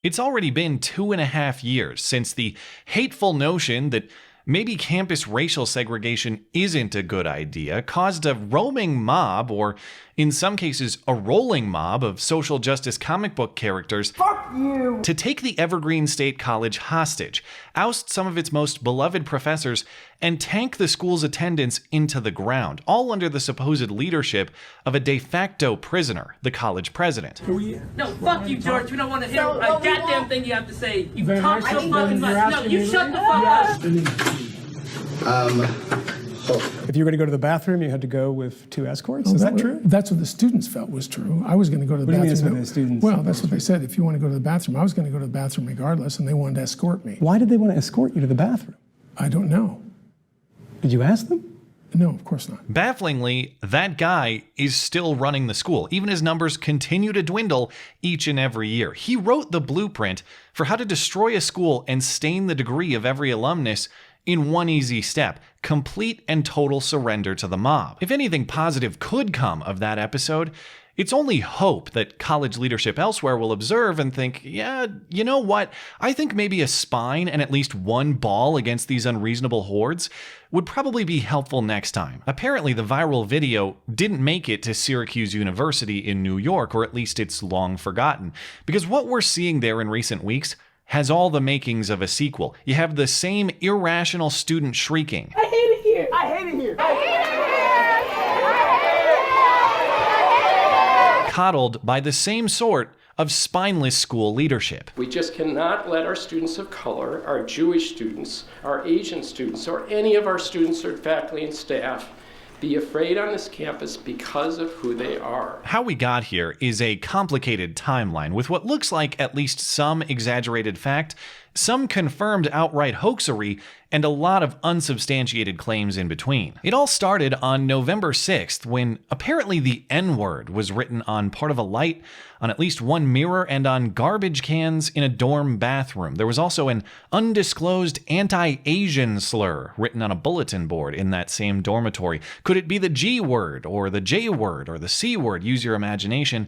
It's already been 2.5 years since the hateful notion that maybe campus racial segregation isn't a good idea caused a roaming mob, or in some cases a rolling mob, of social justice comic book characters to take the Evergreen State College hostage, oust some of its most beloved professors, and tank the school's attendance into the ground, all under the supposed leadership of a de facto prisoner, the college president. No, fuck you, George. We don't want to hear a goddamn thing you have to say. You talk so fucking much. No, you shut the fuck up. If you were going to go to the bathroom, you had to go with 2 escorts? Is that true? That's what the students felt was true. I was going to go to the bathroom. What do you mean the students? Well, that's what they said. If you want to go to the bathroom, I was going to go to the bathroom regardless, and they wanted to escort me. Why did they want to escort you to the bathroom? I don't know. Did you ask them? No, of course not. Bafflingly, that guy is still running the school, even as numbers continue to dwindle each and every year. He wrote the blueprint for how to destroy a school and stain the degree of every alumnus in one easy step: complete and total surrender to the mob. If anything positive could come of that episode, it's only hope that college leadership elsewhere will observe and think, yeah, you know what? I think maybe a spine and at least one ball against these unreasonable hordes would probably be helpful next time. Apparently, the viral video didn't make it to Syracuse University in New York, or at least it's long forgotten, because what we're seeing there in recent weeks has all the makings of a sequel. You have the same irrational student shrieking. I hate it here. I hate it here. I hate it here. Coddled by the same sort of spineless school leadership. We just cannot let our students of color, our Jewish students, our Asian students, or any of our students or faculty and staff be afraid on this campus because of who they are. How we got here is a complicated timeline with what looks like at least some exaggerated fact, some confirmed outright hoaxery, and a lot of unsubstantiated claims in between. It all started on November 6th when apparently the N-word was written on part of a light, on at least one mirror, and on garbage cans in a dorm bathroom. There was also an undisclosed anti-Asian slur written on a bulletin board in that same dormitory. Could it be the G word, or the J word, or the C word? Use your imagination.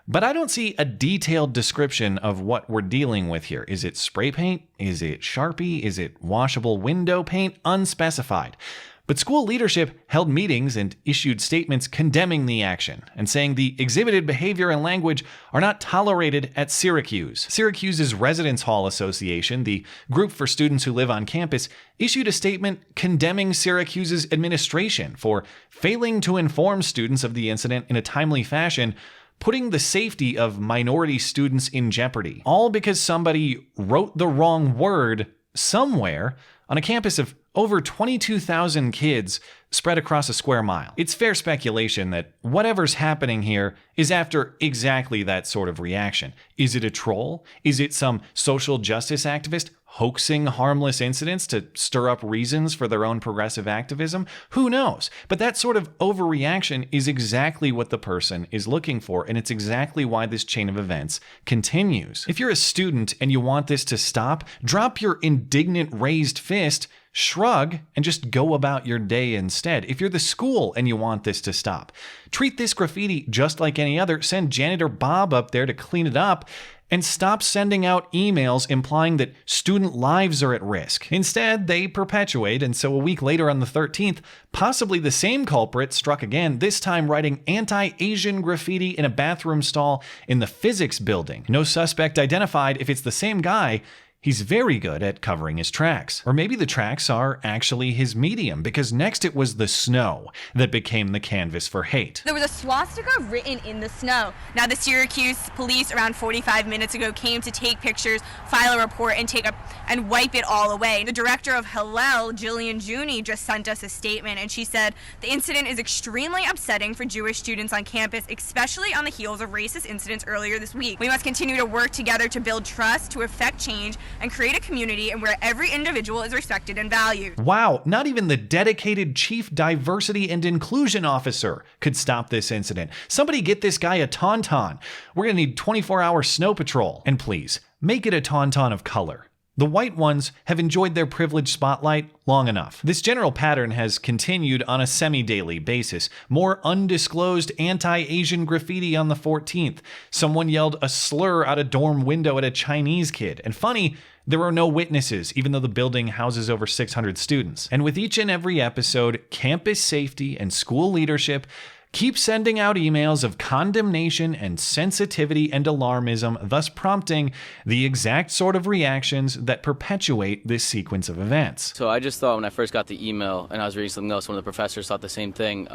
But I don't see a detailed description of what we're dealing with here. Is it spray paint? Is it Sharpie? Is it washable window paint? Unspecified. But school leadership held meetings and issued statements condemning the action and saying the exhibited behavior and language are not tolerated at Syracuse. Syracuse's Residence Hall Association, the group for students who live on campus, issued a statement condemning Syracuse's administration for failing to inform students of the incident in a timely fashion, putting the safety of minority students in jeopardy, all because somebody wrote the wrong word somewhere on a campus of over 22,000 kids spread across a square mile. It's fair speculation that whatever's happening here is after exactly that sort of reaction. Is it a troll? Is it some social justice activist hoaxing harmless incidents to stir up reasons for their own progressive activism? Who knows? But that sort of overreaction is exactly what the person is looking for, and it's exactly why this chain of events continues. If you're a student and you want this to stop, drop your indignant raised fist, shrug, and just go about your day instead. If you're the school and you want this to stop, treat this graffiti just like any other, send janitor Bob up there to clean it up, and stop sending out emails implying that student lives are at risk. Instead, they perpetuate, and so a week later on the 13th, possibly the same culprit struck again, this time writing anti-Asian graffiti in a bathroom stall in the physics building. No suspect identified. If it's the same guy, he's very good at covering his tracks. Or maybe the tracks are actually his medium, because next it was the snow that became the canvas for hate. There was a swastika written in the snow. Now, the Syracuse police around 45 minutes ago came to take pictures, file a report, and wipe it all away. The director of Hillel, Jillian Juni, just sent us a statement, and she said, "The incident is extremely upsetting for Jewish students on campus, especially on the heels of racist incidents earlier this week. We must continue to work together to build trust, to effect change, and create a community where every individual is respected and valued." Wow, not even the dedicated chief diversity and inclusion officer could stop this incident. Somebody get this guy a tauntaun. We're gonna need 24-hour snow patrol. And please, make it a tauntaun of color. The white ones have enjoyed their privileged spotlight long enough. This general pattern has continued on a semi-daily basis. More undisclosed anti-Asian graffiti on the 14th. Someone yelled a slur out a dorm window at a Chinese kid. And funny, there are no witnesses, even though the building houses over 600 students. And with each and every episode, campus safety and school leadership keep sending out emails of condemnation and sensitivity and alarmism, thus prompting the exact sort of reactions that perpetuate this sequence of events. So I just thought when I first got the email and I was reading something else, one of the professors thought the same thing,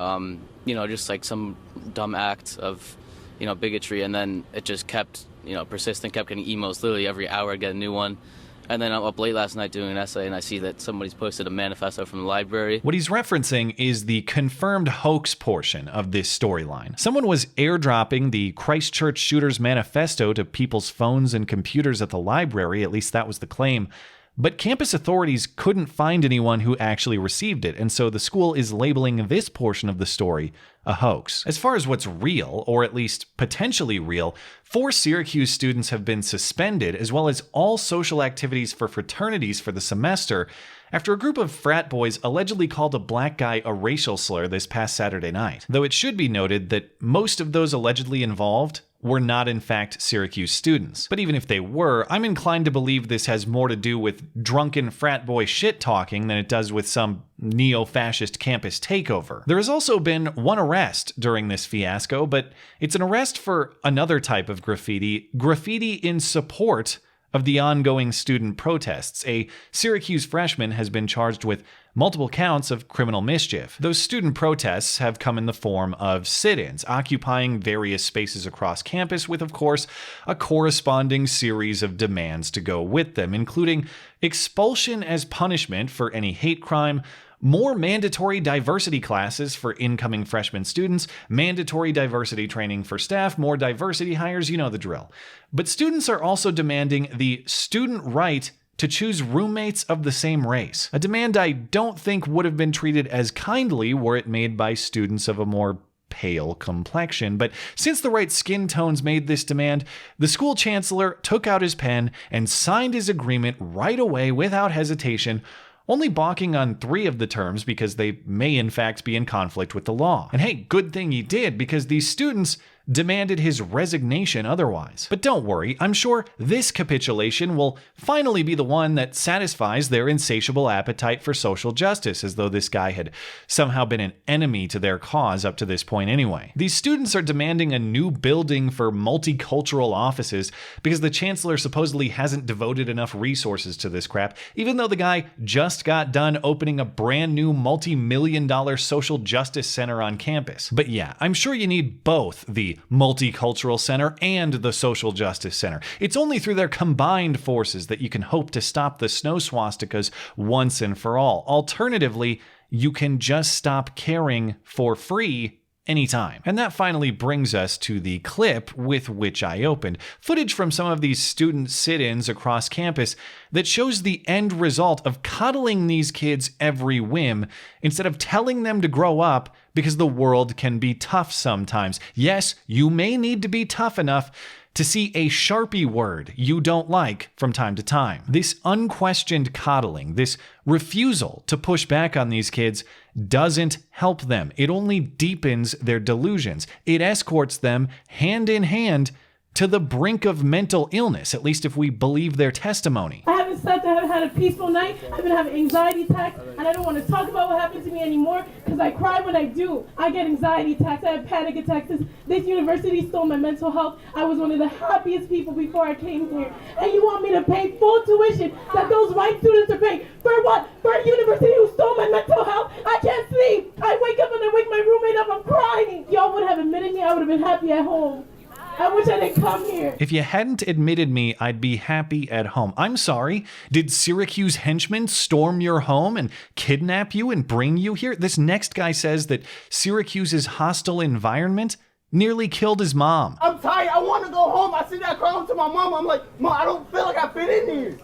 just like some dumb act of, bigotry, and then it just kept, persistent, kept getting emails literally every hour, I'd get a new one. And then I'm up late last night doing an essay, and I see that somebody's posted a manifesto from the library. What he's referencing is the confirmed hoax portion of this storyline. Someone was airdropping the Christchurch shooter's manifesto to people's phones and computers at the library, at least that was the claim. But campus authorities couldn't find anyone who actually received it, and so the school is labeling this portion of the story a hoax. As far as what's real, or at least potentially real, 4 Syracuse students have been suspended, as well as all social activities for fraternities for the semester, after a group of frat boys allegedly called a black guy a racial slur this past Saturday night. Though it should be noted that most of those allegedly involved were not in fact Syracuse students. But even if they were, I'm inclined to believe this has more to do with drunken frat boy shit-talking than it does with some neo-fascist campus takeover. There has also been one arrest during this fiasco, but it's an arrest for another type of graffiti in support of the ongoing student protests. A Syracuse freshman has been charged with multiple counts of criminal mischief. Those student protests have come in the form of sit-ins, occupying various spaces across campus with, of course, a corresponding series of demands to go with them, including expulsion as punishment for any hate crime, more mandatory diversity classes for incoming freshman students, mandatory diversity training for staff, more diversity hires, you know the drill. But students are also demanding the student right to choose roommates of the same race, a demand I don't think would have been treated as kindly were it made by students of a more pale complexion. But since the right skin tones made this demand, the school chancellor took out his pen and signed his agreement right away without hesitation, only balking on 3 of the terms because they may in fact be in conflict with the law. And hey, good thing he did, because these students demanded his resignation otherwise. But don't worry, I'm sure this capitulation will finally be the one that satisfies their insatiable appetite for social justice, as though this guy had somehow been an enemy to their cause up to this point anyway. These students are demanding a new building for multicultural offices because the chancellor supposedly hasn't devoted enough resources to this crap, even though the guy just got done opening a brand new multi-million-dollar social justice center on campus. But yeah, I'm sure you need both the Multicultural Center and the Social Justice Center. It's only through their combined forces that you can hope to stop the snow swastikas once and for all. Alternatively, you can just stop caring for free anytime. And that finally brings us to the clip with which I opened. Footage from some of these student sit-ins across campus that shows the end result of coddling these kids every whim instead of telling them to grow up, because the world can be tough sometimes. Yes, you may need to be tough enough to see a Sharpie word you don't like from time to time. This unquestioned coddling, this refusal to push back on these kids, doesn't help them. It only deepens their delusions. It escorts them hand in hand to the brink of mental illness, at least if we believe their testimony. I haven't slept, I haven't had a peaceful night, I've been having anxiety attacks, and I don't want to talk about what happened to me anymore, because I cry when I do. I get anxiety attacks, I have panic attacks. This university stole my mental health. I was one of the happiest people before I came here. And you want me to pay full tuition that those white students are paying? For what? For a university who stole my mental health? I can't sleep. I wake up and I wake my roommate up, I'm crying. Y'all would have admitted me, I would have been happy at home. I wish I didn't come here. If you hadn't admitted me, I'd be happy at home. I'm sorry. Did Syracuse henchmen storm your home and kidnap you and bring you here? This next guy says that Syracuse's hostile environment nearly killed his mom. I'm tired. I want to go home. I sit there crying to my mom. I'm like, Mom, I don't feel like I fit in here.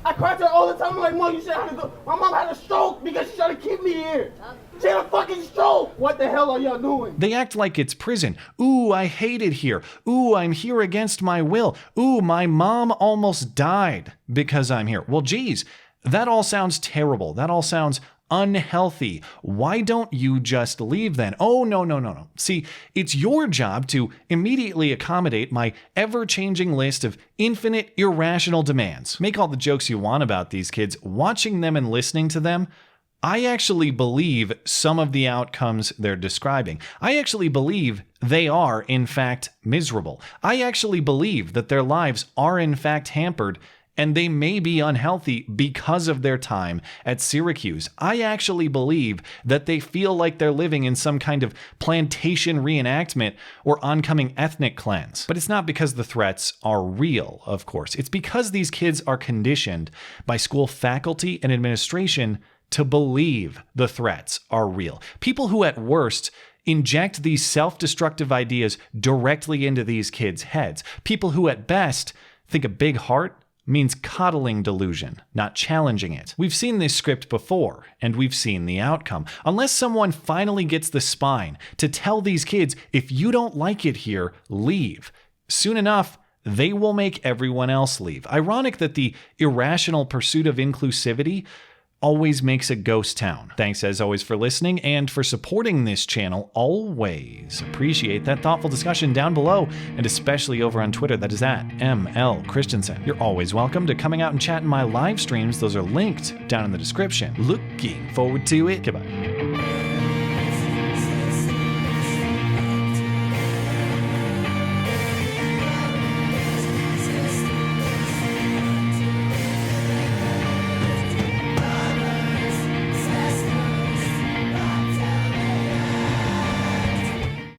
I cry to her all the time. I'm like, Mom, you should have to go. My mom had a stroke because she's trying to keep me here. She had a fucking stroke. What the hell are y'all doing? They act like it's prison. Ooh, I hate it here. Ooh, I'm here against my will. Ooh, my mom almost died because I'm here. Well, geez, that all sounds terrible. That all sounds unhealthy. Why don't you just leave then? Oh, no. See, it's your job to immediately accommodate my ever-changing list of infinite irrational demands. Make all the jokes you want about these kids. Watching them and listening to them, I actually believe some of the outcomes they're describing. I actually believe they are, in fact, miserable. I actually believe that their lives are, in fact, hampered, and they may be unhealthy because of their time at Syracuse. I actually believe that they feel like they're living in some kind of plantation reenactment or oncoming ethnic cleanse. But it's not because the threats are real, of course. It's because these kids are conditioned by school faculty and administration to believe the threats are real. People who at worst inject these self-destructive ideas directly into these kids' heads. People who at best think a big heart means coddling delusion, not challenging it. We've seen this script before, and we've seen the outcome. Unless someone finally gets the spine to tell these kids, if you don't like it here, leave. Soon enough, they will make everyone else leave. Ironic that the irrational pursuit of inclusivity always makes a ghost town. Thanks as always for listening and for supporting this channel. Always appreciate that thoughtful discussion down below, and especially over on Twitter. That is at ML Christiansen. You're always welcome to coming out and chat in my live streams. Those are linked down in the description. Looking forward to it. Goodbye.